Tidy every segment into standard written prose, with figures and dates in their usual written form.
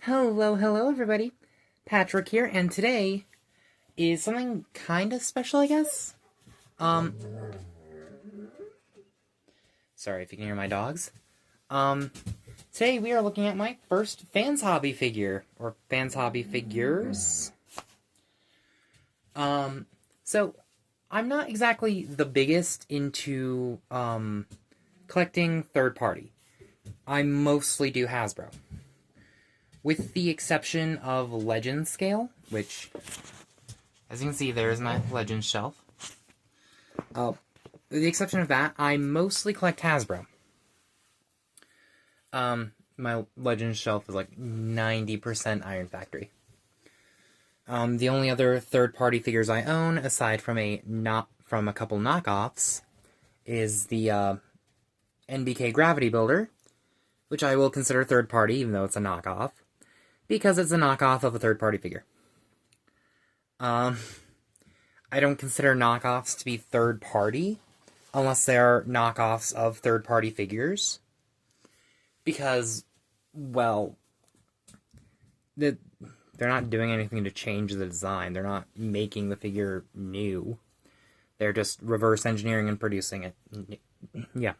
Hello everybody. Patrick here, and today is something kind of special, I guess. Um, Sorry if you can hear my dogs. Today we are looking at my first Fans Hobby figure, or Fans Hobby figures. So I'm not exactly the biggest into, collecting third party. I mostly do Hasbro. With the exception of Legends scale, which, as you can see, there's my Legends shelf. With the exception of that, I mostly collect Hasbro. My Legends shelf is like 90% Iron Factory. The only other third-party figures I own, aside from a couple knockoffs, is the NBK Gravity Builder, which I will consider third-party, even though it's a knockoff, because it's a knockoff of a third-party figure. I don't consider knockoffs to be third-party, unless they're knockoffs of third-party figures, because, well, they're not doing anything to change the design. They're not making the figure new. They're just reverse engineering and producing it. Yeah.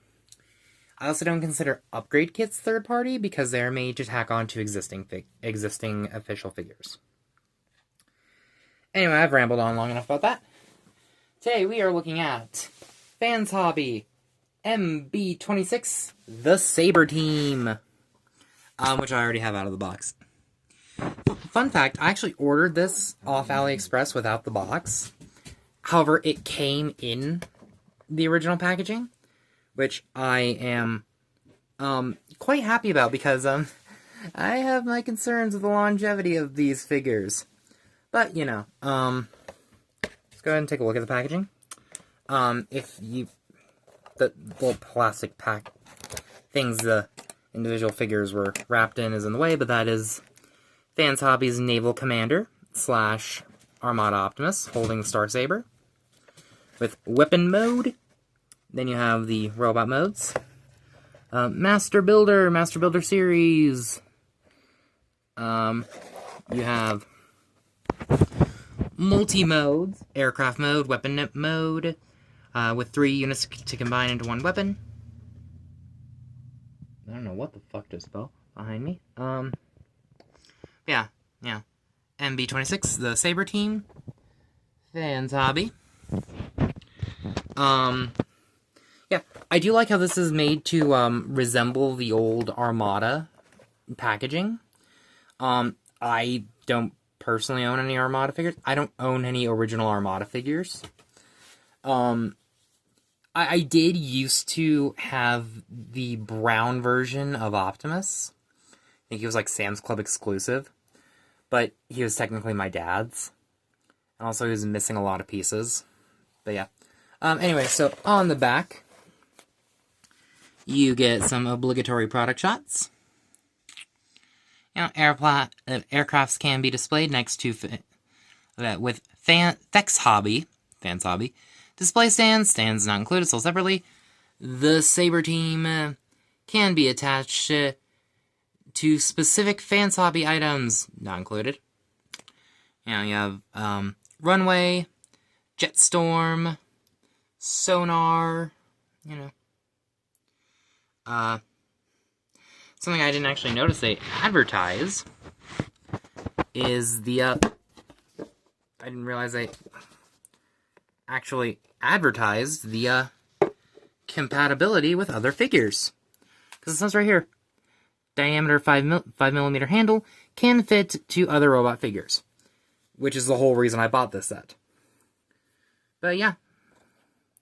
I also don't consider upgrade kits third party because they're made to tack on to existing official figures. Anyway, I've rambled on long enough about that. Today we are looking at Fans Hobby MB26, the Saber Team, which I already have out of the box. Fun fact, I actually ordered this off AliExpress without the box. However, it came in the original packaging, which I am quite happy about because I have my concerns with the longevity of these figures. But, you know, let's go ahead and take a look at the packaging. The little plastic pack things the individual figures were wrapped in is in the way, but that is Fans Hobby's Naval Commander / Armada Optimus holding the Star Saber with weapon mode. Then you have the robot modes. Master Builder series. You have multi-modes, aircraft mode, weapon mode, with 3 units to combine into 1 weapon. I don't know what the fuck just fell behind me. Yeah. MB26, the Saber Team. Fans Hobby. Yeah, I do like how this is made to resemble the old Armada packaging. I don't personally own any Armada figures. I don't own any original Armada figures. I did used to have the brown version of Optimus. I think he was like Sam's Club exclusive. But he was technically my dad's. And also he was missing a lot of pieces. But yeah. Anyway, so on the back, you get some obligatory product shots. You know, aircrafts can be displayed next to with Fans Hobby display stands not included, sold separately. The Saber Team can be attached to specific Fans Hobby items, not included. You know, you have runway, jetstorm, sonar, you know. Something I didn't actually notice they advertise is the, I didn't realize they actually advertised the, compatibility with other figures. Because it says right here, diameter 5mm handle can fit to other robot figures. Which is the whole reason I bought this set. But yeah.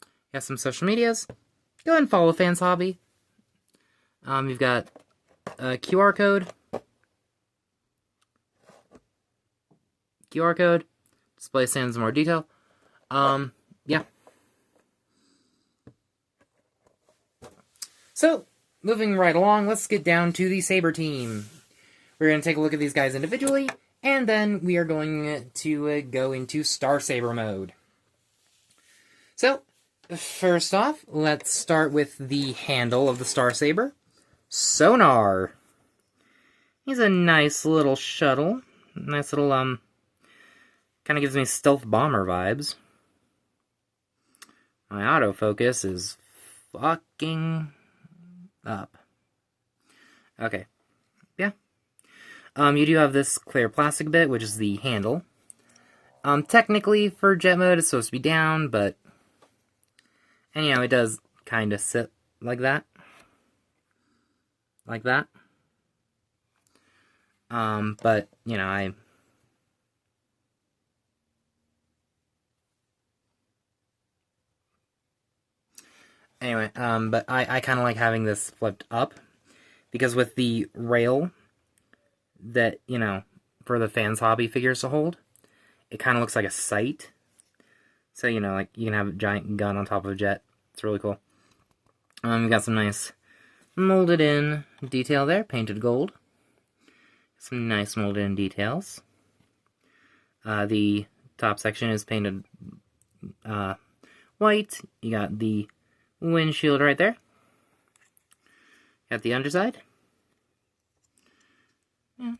You have some social medias. Go ahead and follow Fans Hobby. You've got a QR code. Display stands in more detail. Yeah. So, moving right along, let's get down to the Saber Team. We're going to take a look at these guys individually, and then we are going to go into Star Saber mode. So, first off, let's start with the handle of the Star Saber. Sonar. He's a nice little shuttle. Nice little, kind of gives me stealth bomber vibes. My autofocus is fucking up. Okay. Yeah. You do have this clear plastic bit, which is the handle. Technically, for jet mode, it's supposed to be down, but... And, you know, it does kind of sit like that. Like that. But, you know, Anyway, but I kind of like having this flipped up, because with the rail that, you know, for the fans hobby figures to hold, it kind of looks like a sight. So, you know, like, you can have a giant gun on top of a jet. It's really cool. We've got some nice molded in detail there, painted gold. Some nice molded in details. The top section is painted white. You got the windshield right there. Got the underside. Yeah.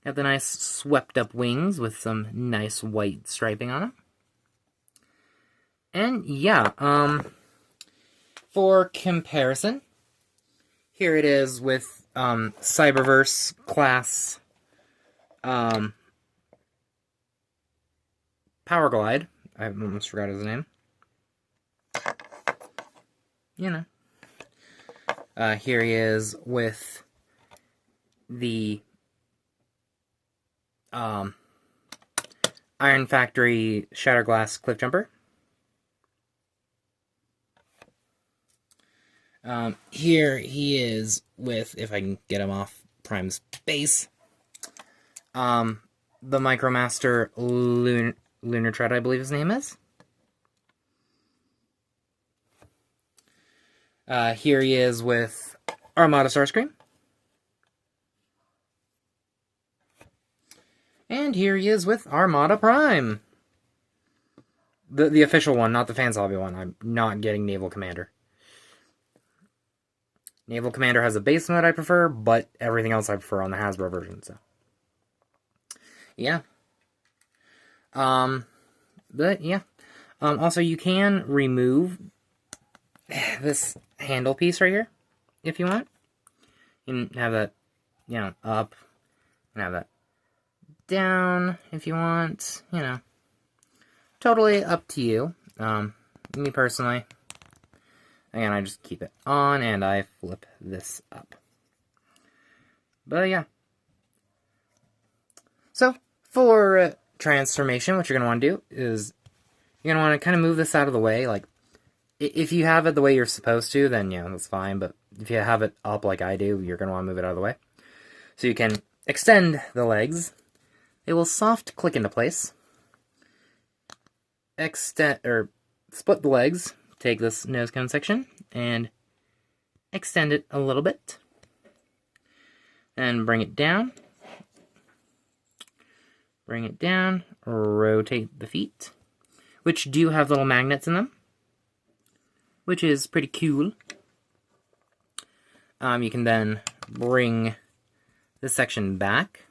Got the nice swept up wings with some nice white striping on them. And yeah, for comparison, here it is with Cyberverse class Power Glide. I almost forgot his name. You know. Here he is with the Iron Factory Shatterglass Cliff Jumper. Here he is with, if I can get him off Prime's base, the Micromaster Lunar Tread, I believe his name is. Here he is with Armada Starscream. And here he is with Armada Prime. The official one, not the Fans Hobby one. I'm not getting Naval Commander. Naval Commander has a base mode I prefer, but everything else I prefer on the Hasbro version, so. Yeah. But, yeah. Also, you can remove this handle piece right here, if you want. You can have that, you know, up. You can have that down, if you want. You know, totally up to you. Me personally, again, I just keep it on, and I flip this up. But, yeah. So, for transformation, what you're going to want to do is you're going to want to kind of move this out of the way. Like, if you have it the way you're supposed to, then, yeah, that's fine. But if you have it up like I do, you're going to want to move it out of the way. So you can extend the legs. It will soft click into place. Split the legs. Take this nose cone section and extend it a little bit. And bring it down. Bring it down. Rotate the feet, which do have little magnets in them, which is pretty cool. You can then bring this section back.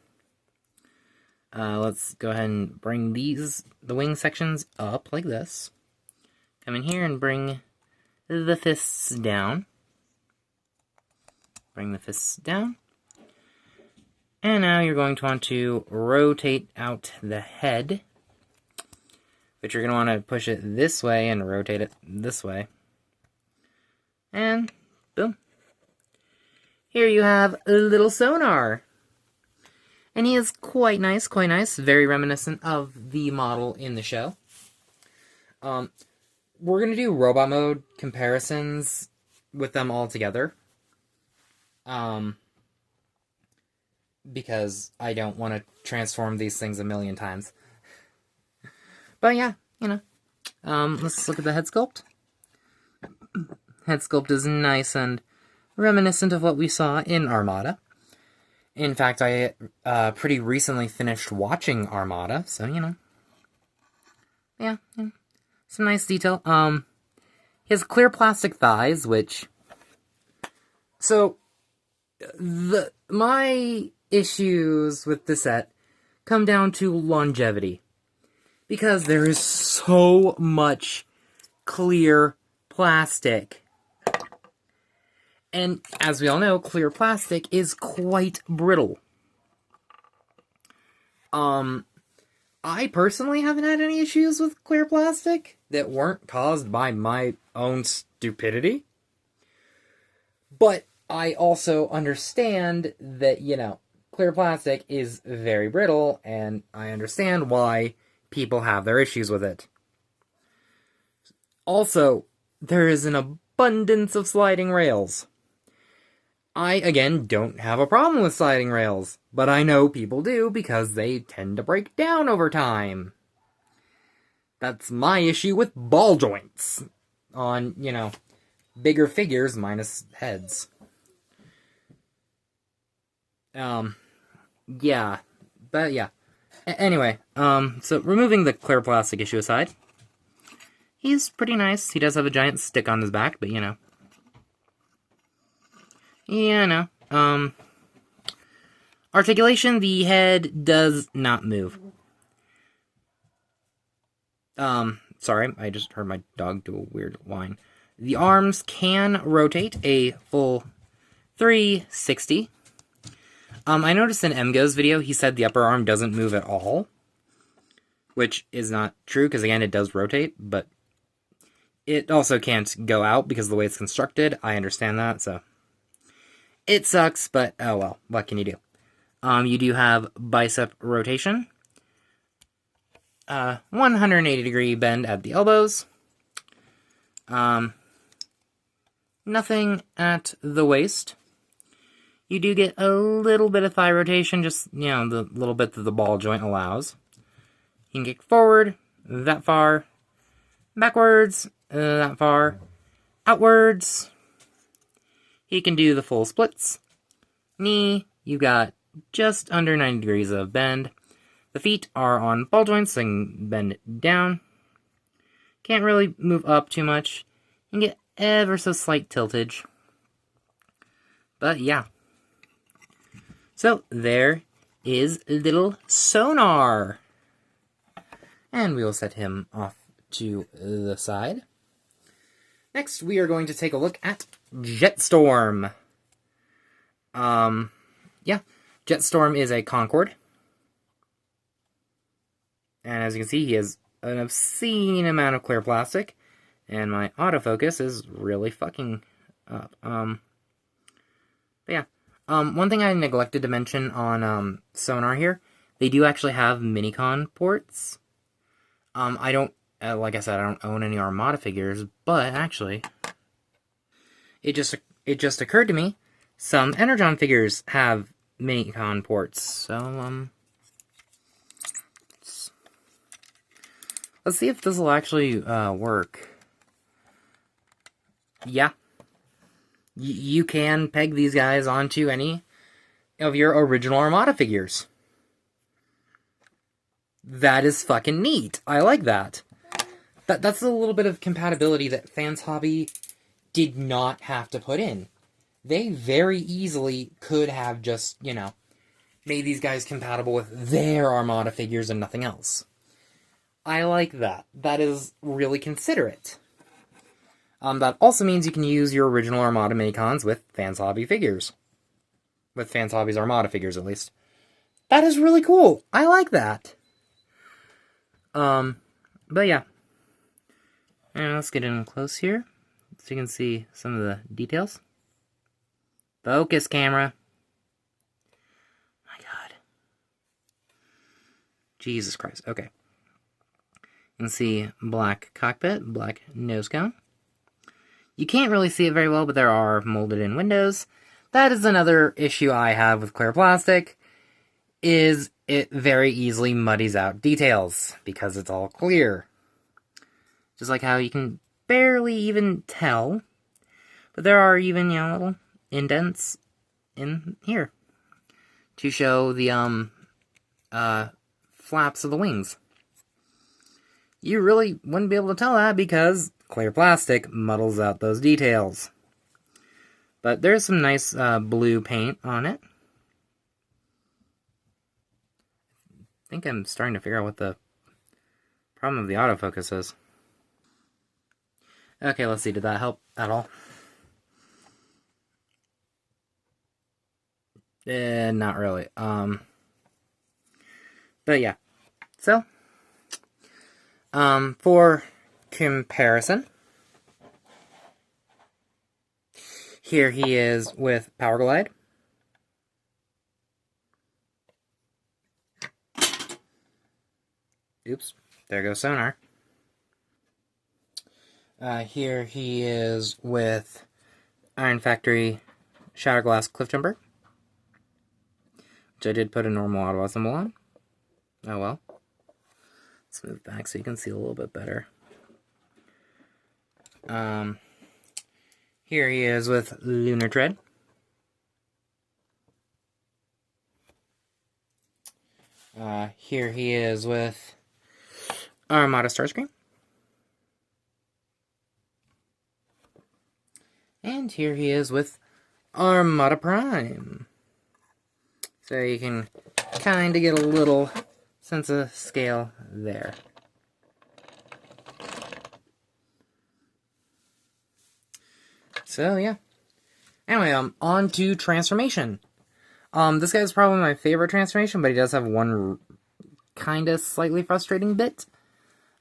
Let's go ahead and bring the wing sections up like this. Come in here and bring the fists down. Bring the fists down. And now you're going to want to rotate out the head, but you're going to want to push it this way and rotate it this way. And boom. Here you have a little sonar. And he is quite nice, very reminiscent of the model in the show. We're going to do robot mode comparisons with them all together. Because I don't want to transform these things a million times. But yeah, you know. Let's look at the head sculpt. Head sculpt is nice and reminiscent of what we saw in Armada. In fact, I pretty recently finished watching Armada, so, you know. Yeah, some nice detail. He has clear plastic thighs, which... So, my issues with the set come down to longevity. Because there is so much clear plastic. And as we all know, clear plastic is quite brittle. I personally haven't had any issues with clear plastic that weren't caused by my own stupidity. But I also understand that, clear plastic is very brittle, and I understand why people have their issues with it. Also, there is an abundance of sliding rails. I, again, don't have a problem with sliding rails, but I know people do because they tend to break down over time. That's my issue with ball joints on, bigger figures minus heads. Yeah. But, yeah. Anyway, so removing the clear plastic issue aside, he's pretty nice. He does have a giant stick on his back, but, articulation, the head does not move. Sorry, I just heard my dog do a weird whine. The arms can rotate a full 360. I noticed in MGo's video, he said the upper arm doesn't move at all. Which is not true, because again, it does rotate, but it also can't go out because of the way it's constructed. I understand that, so it sucks, but oh well, what can you do? You do have bicep rotation. 180 degree bend at the elbows. Nothing at the waist. You do get a little bit of thigh rotation, just, the little bit that the ball joint allows. You can kick forward, that far, backwards, that far, outwards. He can do the full splits. Knee, you got just under 90 degrees of bend. The feet are on ball joints, so you can bend it down. Can't really move up too much. You can get ever so slight tiltage. But yeah. So there is little Sonar. And we will set him off to the side. Next, we are going to take a look at Jetstorm. Yeah, Jetstorm is a Concorde. And as you can see, he has an obscene amount of clear plastic. And my autofocus is really fucking up. But yeah. One thing I neglected to mention on Sonar here, they do actually have Minicon ports. I don't, like I said, I don't own any Armada figures, but actually, it just occurred to me, some Energon figures have Minicon ports, so, let's see if this will actually, work. Yeah. You can peg these guys onto any of your original Armada figures. That is fucking neat. I like that. That's a little bit of compatibility that Fans Hobby did not have to put in. They very easily could have just, made these guys compatible with their Armada figures and nothing else. I like that. That is really considerate. That also means you can use your original Armada Minicons with Fans Hobby figures. With Fans Hobby's Armada figures, at least. That is really cool. I like that. But yeah. And let's get in close here, so you can see some of the details. Focus, camera. My God. Jesus Christ. Okay. You can see black cockpit, black nose cone. You can't really see it very well, but there are molded in windows. That is another issue I have with clear plastic, is it very easily muddies out details, because it's all clear. Just like how you can barely even tell, but there are even, little indents in here to show the, flaps of the wings. You really wouldn't be able to tell that because clear plastic muddles out those details. But there's some nice blue paint on it. think I'm starting to figure out what the problem of the autofocus is. Okay, let's see, did that help at all? Not really. But yeah. So, for comparison, here he is with Power Glide. Oops, there goes sonar. Here he is with Iron Factory Shatterglass Cliff Jumper, which I did put a normal auto symbol on. Oh well. Let's move back so you can see a little bit better. Here he is with Lunar Tread. Here he is with Armada Starscream. And here he is with Armada Prime. So you can kind of get a little sense of scale there. So yeah. Anyway, on to transformation. This guy's probably my favorite transformation, but he does have one kind of slightly frustrating bit.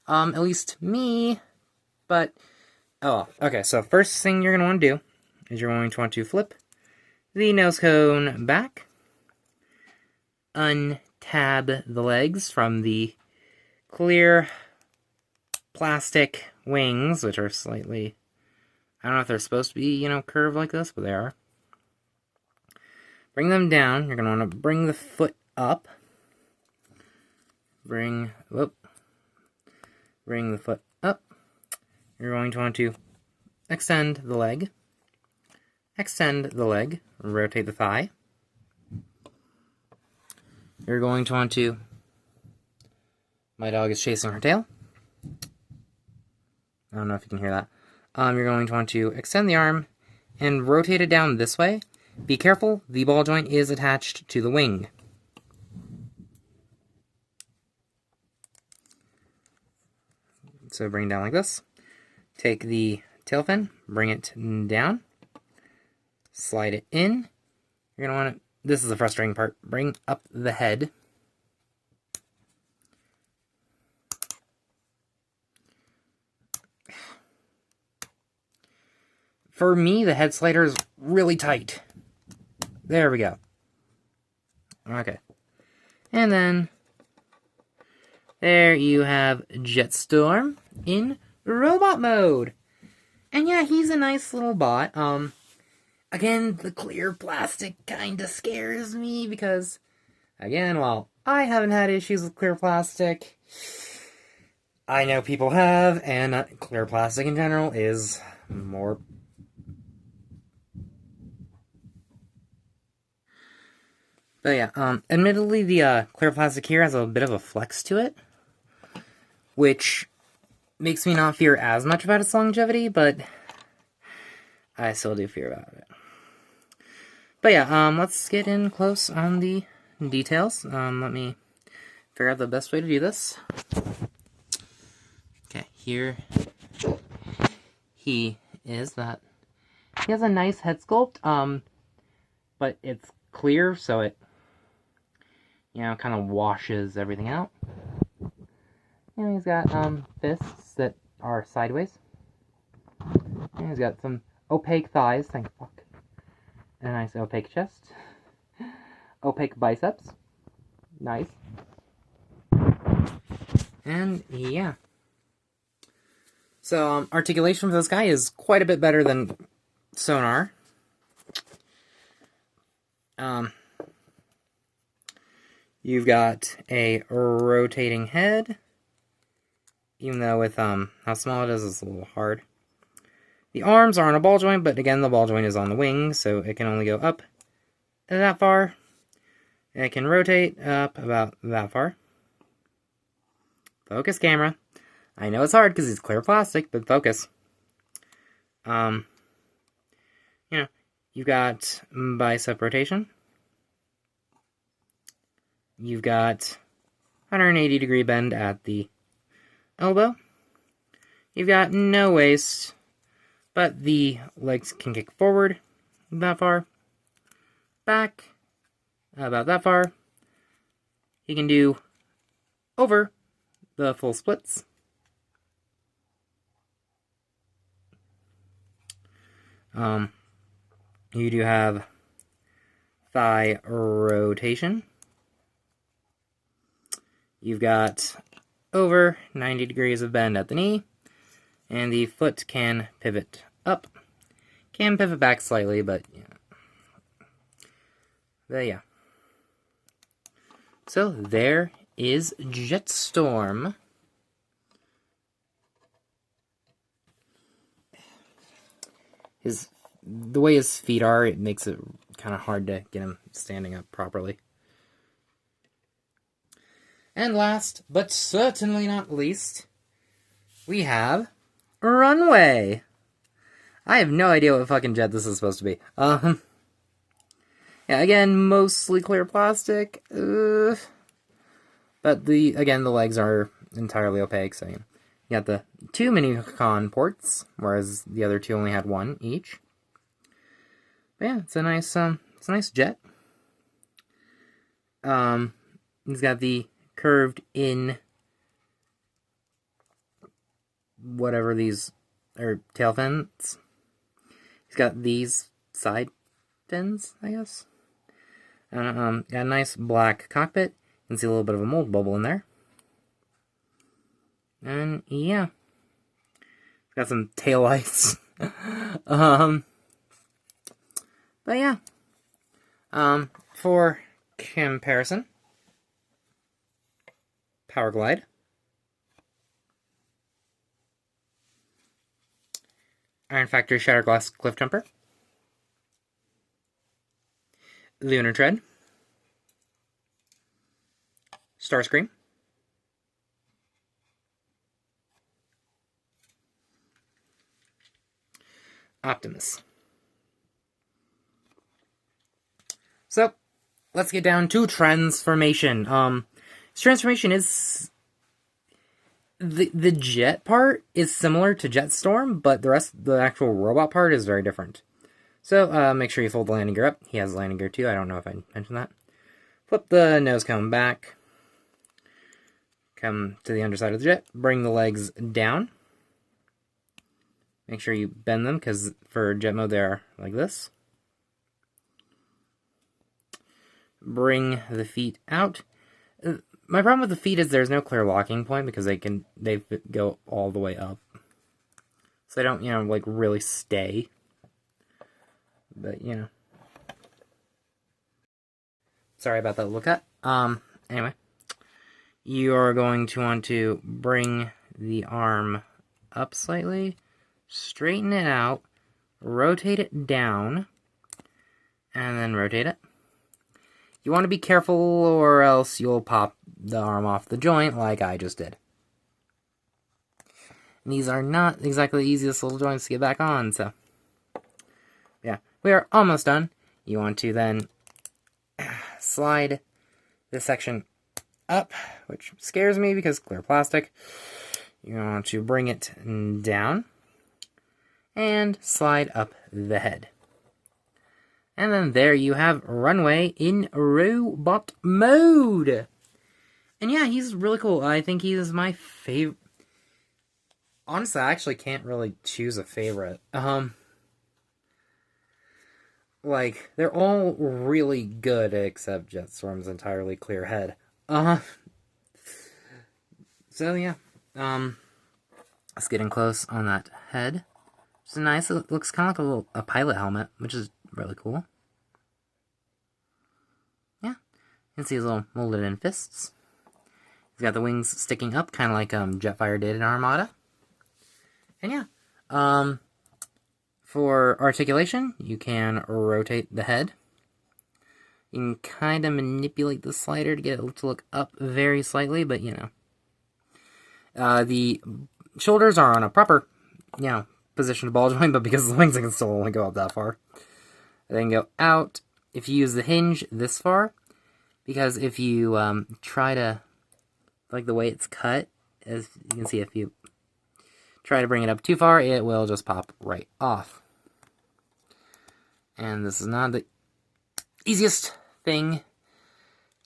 At least me. But, oh, okay, so first thing you're going to want to do is you're going to want to flip the nose cone back. Untab the legs from the clear plastic wings, which are slightly, I don't know if they're supposed to be, curved like this, but they are. Bring them down. You're going to want to bring the foot up. Bring the foot up. You're going to want to extend the leg. Extend the leg. Rotate the thigh. You're going to want to... My dog is chasing her tail. I don't know if you can hear that. You're going to want to extend the arm and rotate it down this way. Be careful, the ball joint is attached to the wing. So bring it down like this. Take the tail fin, bring it down. Slide it in. You're going to want to, this is the frustrating part, bring up the head. For me, the head slider is really tight. There we go. Okay. And then, there you have Jetstorm in robot mode. And yeah, he's a nice little bot. Again, the clear plastic kind of scares me because, again, while I haven't had issues with clear plastic, I know people have, and clear plastic in general is more... But yeah, admittedly, the clear plastic here has a bit of a flex to it, which makes me not fear as much about its longevity, but I still do fear about it. But yeah, let's get in close on the details. Let me figure out the best way to do this. Okay, here he is. That he has a nice head sculpt, but it's clear, so it kind of washes everything out. And he's got fists that are sideways. And he's got some opaque thighs, thank fuck. And a nice opaque chest. Opaque biceps. Nice. And yeah. So articulation for this guy is quite a bit better than sonar. You've got a rotating head, even though with how small it is, it's a little hard. The arms are on a ball joint, but again, the ball joint is on the wing, so it can only go up that far. It can rotate up about that far. Focus camera. I know it's hard because it's clear plastic, but focus. You've got bicep rotation. You've got 180-degree bend at the elbow. You've got no waist, but the legs can kick forward that far, back about that far. You can do over the full splits. You do have thigh rotation. You've got over 90 degrees of bend at the knee, and the foot can pivot up. Can pivot back slightly, but yeah. So there is Jetstorm. The way his feet are, it makes it kind of hard to get him standing up properly. And last, but certainly not least, we have Runway. I have no idea what fucking jet this is supposed to be. Yeah, again, mostly clear plastic. But the legs are entirely opaque, so you got the 2 Minicon ports, whereas the other 2 only had 1 each. But yeah, it's a nice jet. He's got the curved in whatever these are, tail fins. He's got these side fins, I guess. Got a nice black cockpit. You can see a little bit of a mold bubble in there. And yeah, got some tail lights. But yeah, for comparison, Power Glide, Iron Factory Shatterglass Cliff Jumper, Lunar Tread, Starscream, Optimus. So, let's get down to transformation. This transformation is... The jet part is similar to Jetstorm, but the actual robot part is very different. So, make sure you fold the landing gear up. He has landing gear too, I don't know if I mentioned that. Flip the nose cone back. Come to the underside of the jet. Bring the legs down. Make sure you bend them, because for jet mode they are like this. Bring the feet out. My problem with the feet is there's no clear locking point, because they go all the way up. So they don't, like really stay. But, Sorry about that little cut. Anyway. You are going to want to bring the arm up slightly, straighten it out, rotate it down, and then rotate it. You want to be careful, or else you'll pop the arm off the joint like I just did. And these are not exactly the easiest little joints to get back on, so... yeah, we are almost done. You want to then slide this section up, which scares me because clear plastic. You want to bring it down and slide up the head. And then there you have Runway in robot mode. And yeah, he's really cool. I think he's my favorite. Honestly, I actually can't really choose a favorite. Like, they're all really good except Jetstorm's entirely clear head. So yeah, let's get in close on that head. It's nice. It looks kind of like a pilot helmet, which is really cool. Yeah, you can see his little molded in fists. He's got the wings sticking up, kind of like Jetfire did in Armada. And yeah, for articulation, you can rotate the head. You can kind of manipulate the slider to get it to look up very slightly, but the shoulders are on a proper, position of ball joint, but because of the wings, I can still only go up that far. They can go out if you use the hinge this far, because if you try to like the way it's cut, as you can see, if you try to bring it up too far, it will just pop right off. And this is not the easiest thing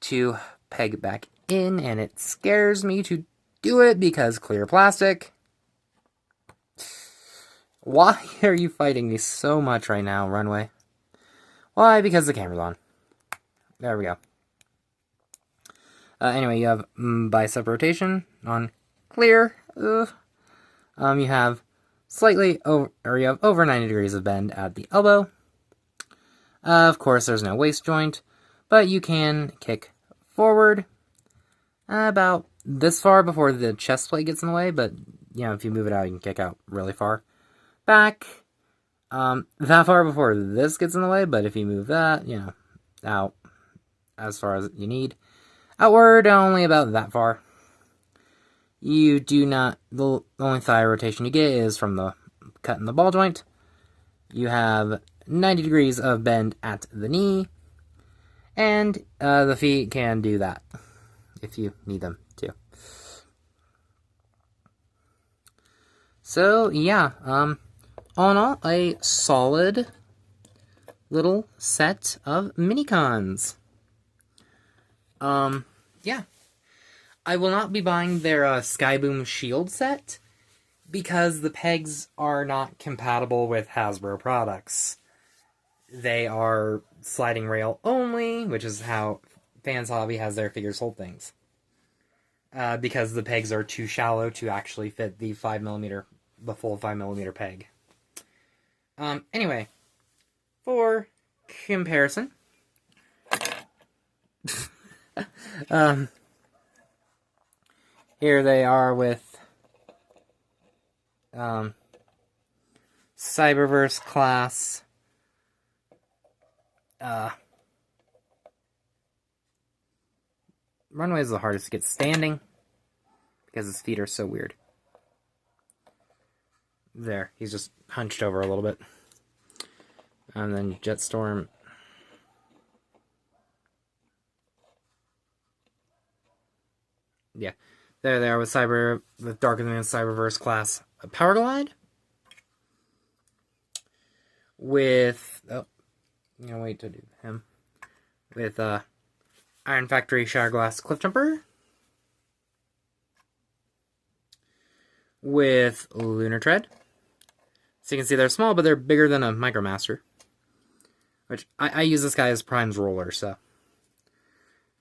to peg back in, and it scares me to do it because clear plastic. Why are you fighting me so much right now, Runway? Why? Because the camera's on. There we go. Anyway, you have bicep rotation on clear. You have slightly over, or you have over 90 degrees of bend at the elbow. Of course, there's no waist joint, but you can kick forward about this far before the chest plate gets in the way, but, you know, if you move it out, you can kick out really far. Back, that far before this gets in the way, but if you move that, you know, out as far as you need. Outward, only about that far. You do not, the only thigh rotation you get is from the cut in the ball joint. You have 90 degrees of bend at the knee, and the feet can do that if you need them to. So, yeah, all in all, a solid little set of Minicons. Yeah. I will not be buying their Skyboom Shield set because the pegs are not compatible with Hasbro products. They are sliding rail only, which is how Fans Hobby has their figures hold things. Because the pegs are too shallow to actually fit the 5mm, the full 5mm peg. Anyway, for comparison, here they are with Cyberverse class. Runway is the hardest to get standing because his feet are so weird. There, he's just hunched over a little bit. And then Jetstorm. Yeah, there they are with Darker Than Cyberverse class Power Glide. With, oh, I'm gonna wait to do him. With Iron Factory Shatterglass Cliff Jumper. With Lunar Tread. So you can see they're small, but they're bigger than a Micromaster. Which, I use this guy as Prime's roller, so.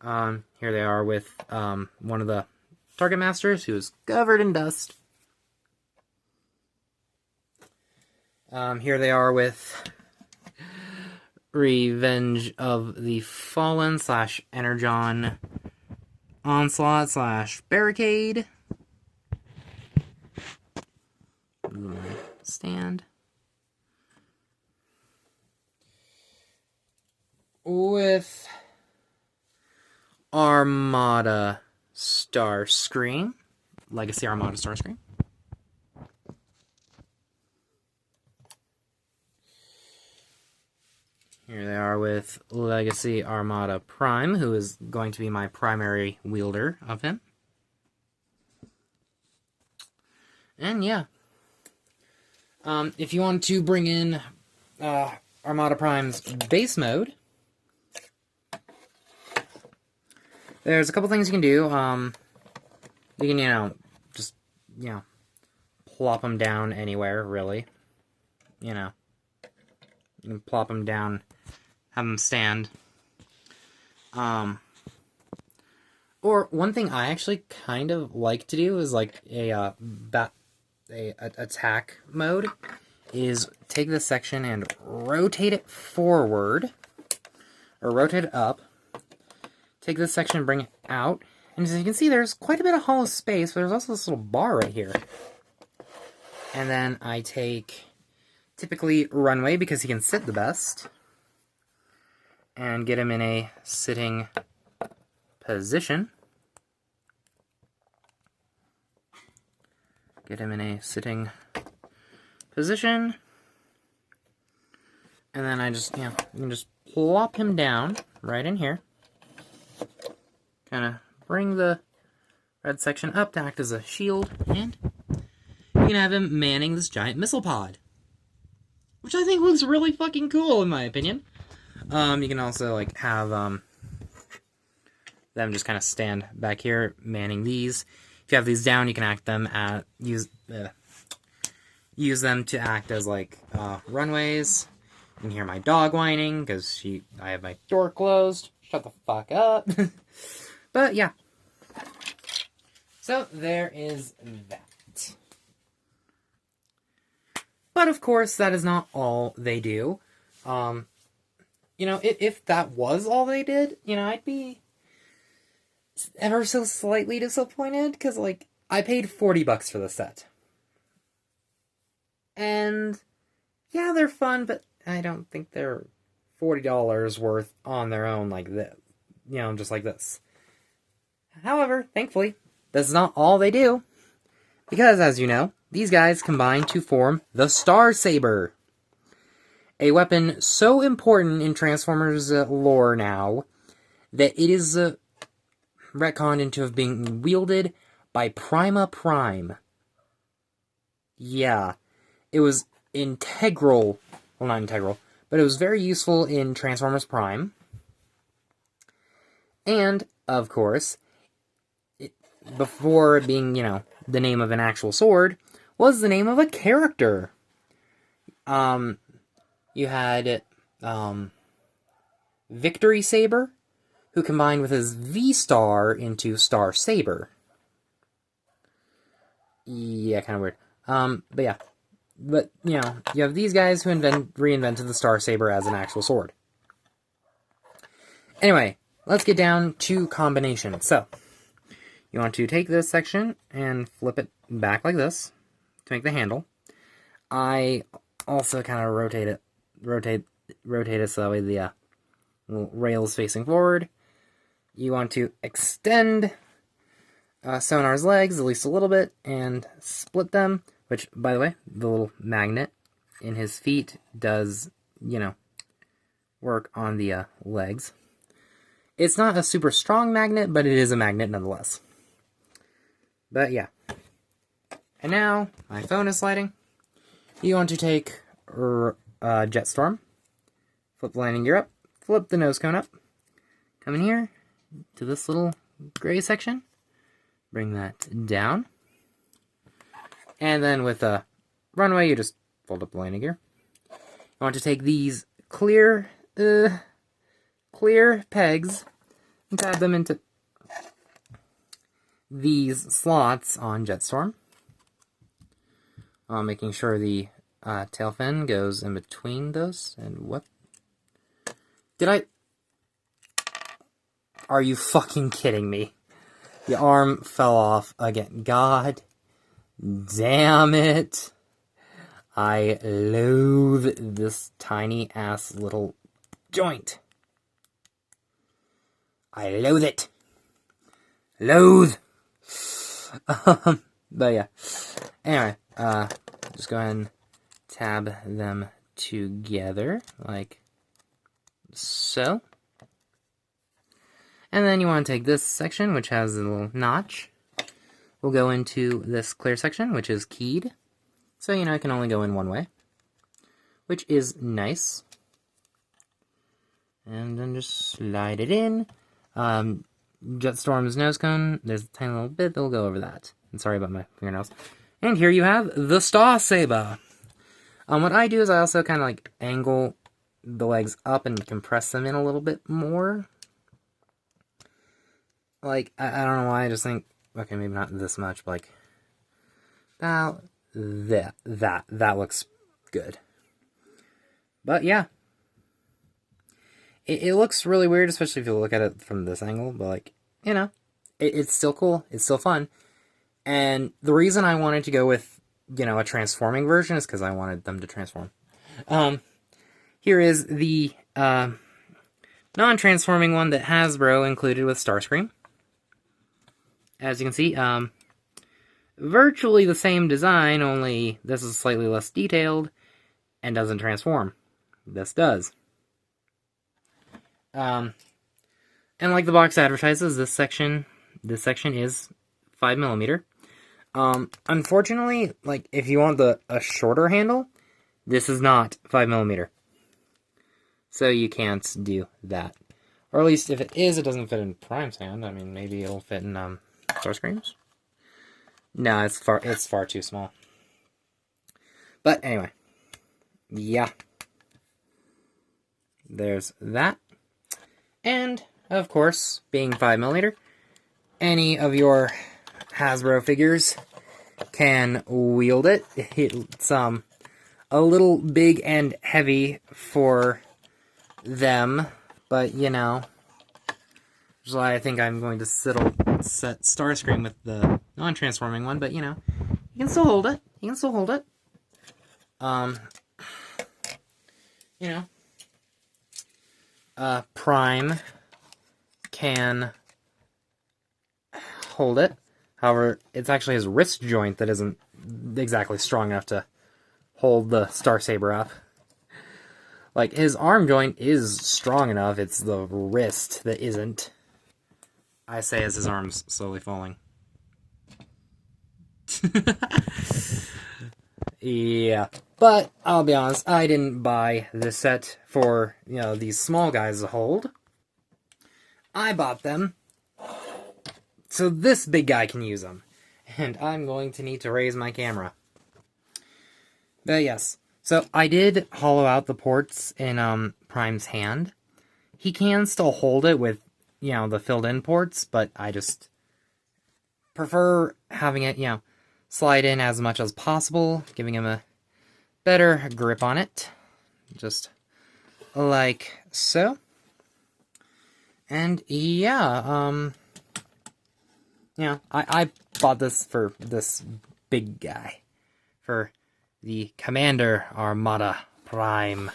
Here they are with one of the Target Masters, who is covered in dust. Here they are with Revenge of the Fallen / Energon Onslaught / Barricade. Stand. With Armada Starscream. Legacy Armada Starscream. Here they are with Legacy Armada Prime, who is going to be my primary wielder of him. And yeah. If you want to bring in Armada Prime's base mode, there's a couple things you can do. You can, just, plop them down anywhere, really. You can plop them down, have them stand. Or one thing I actually kind of like to do is like a attack mode is take this section and rotate it forward, or rotate it up. Take this section and bring it out. And as you can see, there's quite a bit of hollow space, but there's also this little bar right here. And then I take, typically, Runway, because he can sit the best. And get him in a sitting position. Get him in a sitting position. And then I just, you can just plop him down right in here. Kind of bring the red section up to act as a shield, and you can have him manning this giant missile pod, which I think looks really fucking cool in my opinion. You can also like have them just kind of stand back here manning these. If you have these down, you can act them at use them to act as like runways. You can hear my dog whining because I have my door closed. Shut the fuck up. But yeah. So there is that. But of course, that is not all they do. You know, if that was all they did, you know, I'd be ever so slightly disappointed, because, like, I paid $40 for the set. And, yeah, they're fun, but I don't think they're $40 worth on their own like this. You know, just like this. However, thankfully, this is not all they do. Because, as you know, these guys combine to form the Saber. A weapon so important in Transformers lore now that it is retconned into of being wielded by Prima Prime. Yeah, it was integral, well, not integral, but it was very useful in Transformers Prime. And, of course, before being, you know, the name of an actual sword, was the name of a character. You had Victory Saber, who combined with his V-Star into Star Saber. Yeah, kind of weird. But yeah. But, you know, you have these guys who reinvented the Star Saber as an actual sword. Anyway, let's get down to combination. So, you want to take this section and flip it back like this to make the handle. I also kind of rotate it so that way the little rail is facing forward. You want to extend Sonar's legs at least a little bit and split them, which, by the way, the little magnet in his feet does, you know, work on the legs. It's not a super strong magnet, but it is a magnet nonetheless. But yeah. And now, my phone is sliding. You want to take Jetstorm, flip the landing gear up, flip the nose cone up, come in here to this little gray section, bring that down, and then with a runway, you just fold up the landing gear. You want to take these clear pegs and add them into these slots on Jetstorm, making sure the tail fin goes in between those. And what? Are you fucking kidding me? The arm fell off again. God damn it. I loathe this tiny ass little joint. I loathe it. Loathe. But yeah. Anyway, just go ahead and tab them together like so. And then you want to take this section, which has a little notch. We'll go into this clear section, which is keyed. So, you know, it can only go in one way, which is nice. And then just slide it in. Jetstorm's nose cone, there's a tiny little bit that will go over that. And sorry about my fingernails. And here you have the Star Saber. What I do is I also kind of like angle the legs up and compress them in a little bit more. Like, I don't know why, I just think, okay, maybe not this much, but like, about that looks good. But yeah. It looks really weird, especially if you look at it from this angle, but like, you know, it's still cool, it's still fun. And the reason I wanted to go with, you know, a transforming version is because I wanted them to transform. Here is the non-transforming one that Hasbro included with Starscream. As you can see, virtually the same design, only this is slightly less detailed and doesn't transform. This does. And like the box advertises, this section is 5mm. Unfortunately, like, if you want a shorter handle, this is not 5mm. So you can't do that. Or at least if it is, it doesn't fit in Prime's hand. I mean, maybe it'll fit in, Starscream's? No, it's far too small. But anyway. Yeah. There's that. And, of course, being 5mm, any of your Hasbro figures can wield it. It's a little big and heavy for them, but you know, which is why I think I'm going to set Starscream with the non-transforming one, but you know, you can still hold it. You can still hold it. You know, Prime can hold it. However, it's actually his wrist joint that isn't exactly strong enough to hold the Star Saber up. Like, his arm joint is strong enough, it's the wrist that isn't. I say as his arm's slowly falling. Yeah. But, I'll be honest, I didn't buy this set for, you know, these small guys to hold. I bought them so this big guy can use them. And I'm going to need to raise my camera. But yes. So, I did hollow out the ports in Prime's hand. He can still hold it with, you know, the filled-in ports, but I just prefer having it, you know, slide in as much as possible, giving him a better grip on it. Just like so. And, yeah, you know, I bought this for this big guy. For the Commander Armada Prime.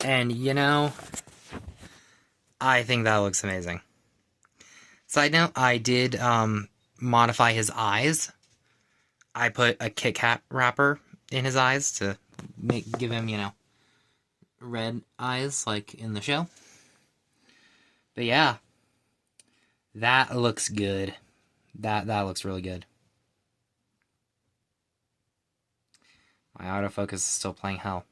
And, you know, I think that looks amazing. Side note, I did modify his eyes. I put a Kit Kat wrapper in his eyes to give him, you know, red eyes like in the show. But yeah, that looks good. That looks really good. My autofocus is still playing hell.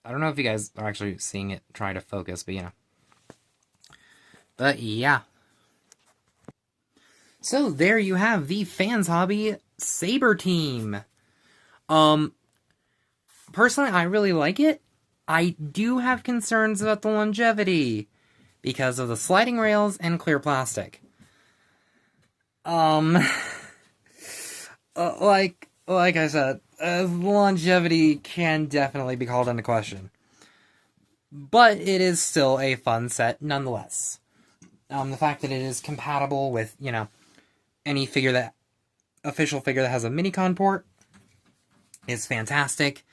I don't know if you guys are actually seeing it try to focus, but you know. But yeah. So there you have the Fans Hobby Saber team. Personally, I really like it. I do have concerns about the longevity because of the sliding rails and clear plastic. Like I said, longevity can definitely be called into question. But it is still a fun set nonetheless. The fact that it is compatible with, you know, any official figure that has a Minicon port is fantastic.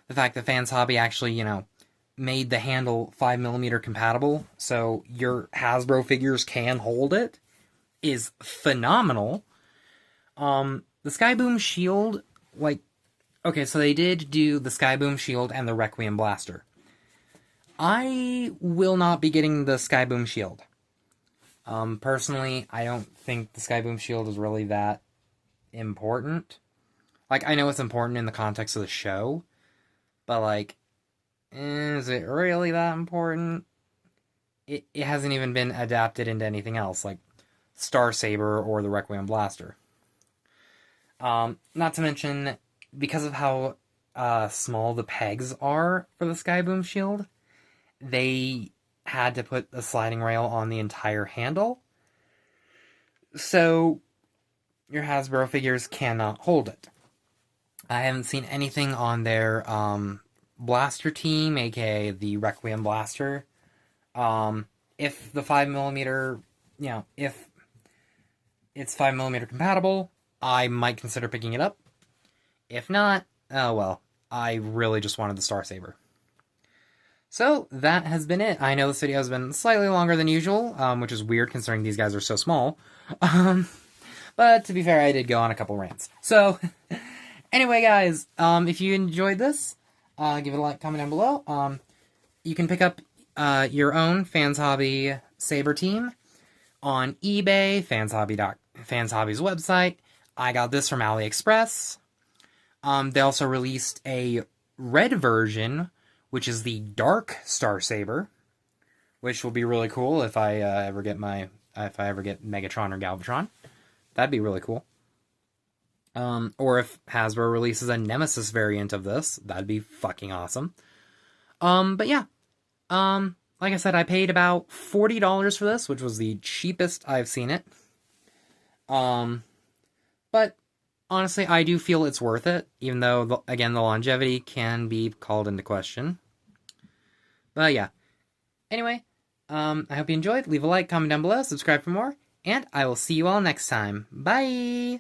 The fact that Fans Hobby actually, you know, made the handle 5mm compatible, so your Hasbro figures can hold it, is phenomenal. The Skyboom Shield, like, okay, so they did do the Skyboom Shield and the Requiem Blaster. I will not be getting the Skyboom Shield. Personally, I don't think the Skyboom Shield is really that important. Like, I know it's important in the context of the show, but, like, is it really that important? It hasn't even been adapted into anything else, like Star Saber or the Requiem Blaster. Not to mention, because of how small the pegs are for the Skyboom Shield, they had to put a sliding rail on the entire handle. So, your Hasbro figures cannot hold it. I haven't seen anything on their blaster team, aka the Requiem Blaster. If the 5mm, you know, if it's 5mm compatible, I might consider picking it up. If not, oh well, I really just wanted the Star Saber. So, that has been it. I know this video has been slightly longer than usual, which is weird considering these guys are so small. But to be fair, I did go on a couple rants. So, anyway guys, if you enjoyed this, give it a like, comment down below. You can pick up your own Fans Hobby Saber team, on eBay, Fans Hobby's website. I got this from AliExpress. They also released a red version, which is the Dark Star Saber, which will be really cool if I ever get Megatron or Galvatron. That'd be really cool. Or if Hasbro releases a Nemesis variant of this, that'd be fucking awesome. But yeah. Like I said, I paid about $40 for this, which was the cheapest I've seen it. But honestly, I do feel it's worth it, even though, again, the longevity can be called into question. But yeah. Anyway, I hope you enjoyed. Leave a like, comment down below, subscribe for more, and I will see you all next time. Bye!